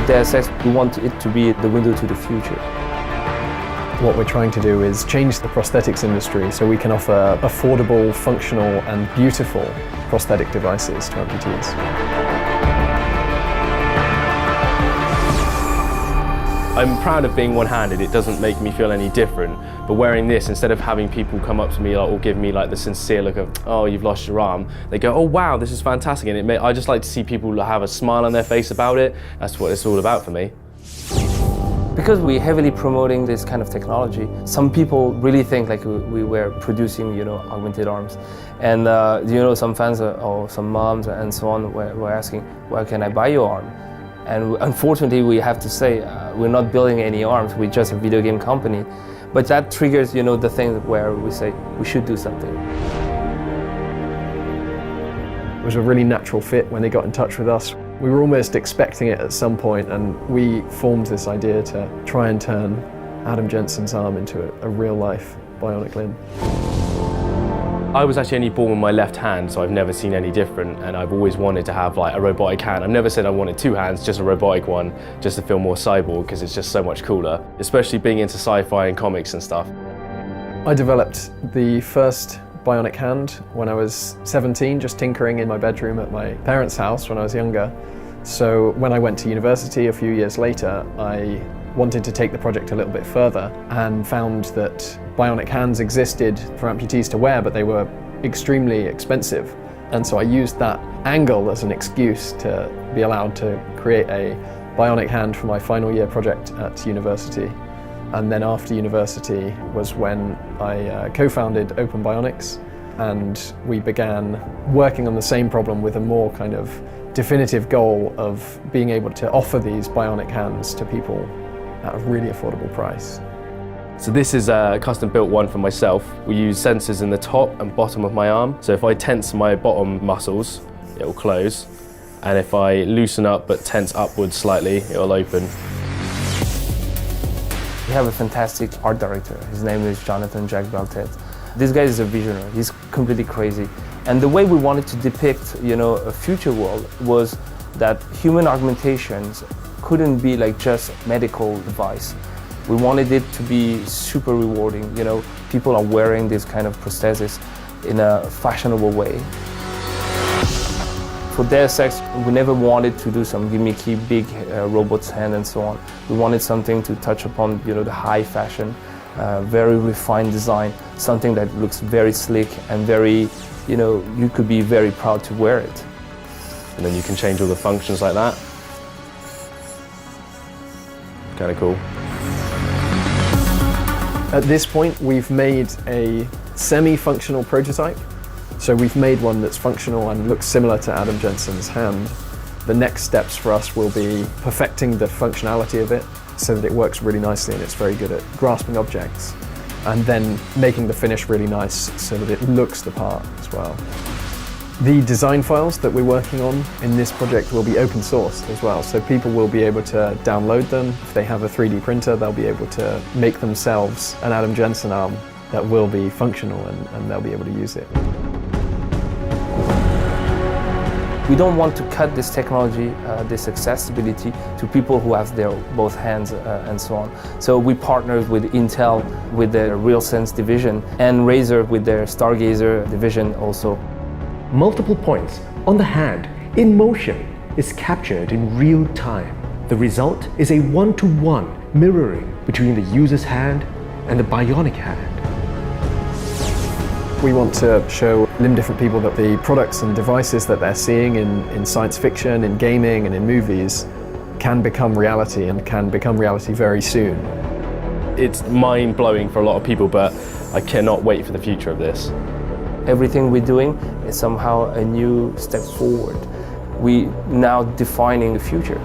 Deus Ex, we want it to be the window to the future. What we're trying to do is change the prosthetics industry so we can offer affordable, functional and beautiful prosthetic devices to amputees. I'm proud of being one-handed. It doesn't make me feel any different. But wearing this, instead of having people come up to me or give me like the sincere look of, oh, you've lost your arm, they go, oh wow, this is fantastic. And I just like to see people have a smile on their face about it. That's what it's all about for me. Because we're heavily promoting this kind of technology, some people really think like we were producing, augmented arms. And some fans or some moms and so on were asking, where can I buy your arm? And unfortunately, we have to say, we're not building any arms, we're just a video game company. But that triggers, the thing where we say, we should do something. It was a really natural fit when they got in touch with us. We were almost expecting it at some point, and we formed this idea to try and turn Adam Jensen's arm into a real-life bionic limb. I was actually only born with my left hand, so I've never seen any different, and I've always wanted to have like a robotic hand. I've never said I wanted two hands, just a robotic one, just to feel more cyborg, because it's just so much cooler, especially being into sci-fi and comics and stuff. I developed the first bionic hand when I was 17, just tinkering in my bedroom at my parents' house when I was younger. So when I went to university a few years later, I wanted to take the project a little bit further and found that bionic hands existed for amputees to wear, but they were extremely expensive. And so I used that angle as an excuse to be allowed to create a bionic hand for my final year project at university. And then after university was when I co-founded Open Bionics, and we began working on the same problem with a more kind of definitive goal of being able to offer these bionic hands to people at a really affordable price. So this is a custom built one for myself. We use sensors in the top and bottom of my arm. So if I tense my bottom muscles, it will close. And if I loosen up but tense upwards slightly, it will open. We have a fantastic art director. His name is Jonathan Jack Beltet. This guy is a visionary. He's completely crazy. And the way we wanted to depict, a future world was that human augmentations couldn't be like just medical device. We wanted it to be super rewarding. People are wearing this kind of prosthesis in a fashionable way. For Deus Ex, we never wanted to do some gimmicky big robot's hand and so on. We wanted something to touch upon, the high fashion, very refined design, something that looks very slick and very, you could be very proud to wear it. And then you can change all the functions like that. Kind of cool. At this point, we've made a semi-functional prototype. So we've made one that's functional and looks similar to Adam Jensen's hand. The next steps for us will be perfecting the functionality of it so that it works really nicely and it's very good at grasping objects, and then making the finish really nice so that it looks the part as well. The design files that we're working on in this project will be open source as well, so people will be able to download them. If they have a 3D printer, they'll be able to make themselves an Adam Jensen arm that will be functional and they'll be able to use it. We don't want to cut this technology, this accessibility to people who have their both hands and so on. So we partnered with Intel with their RealSense division and Razer with their Stargazer division also. Multiple points on the hand in motion is captured in real time. The result is a one-to-one mirroring between the user's hand and the bionic hand. We want to show limb-different people that the products and devices that they're seeing in science fiction, in gaming and in movies can become reality, and can become reality very soon. It's mind-blowing for a lot of people, but I cannot wait for the future of this. Everything we're doing is somehow a new step forward. We're now defining the future.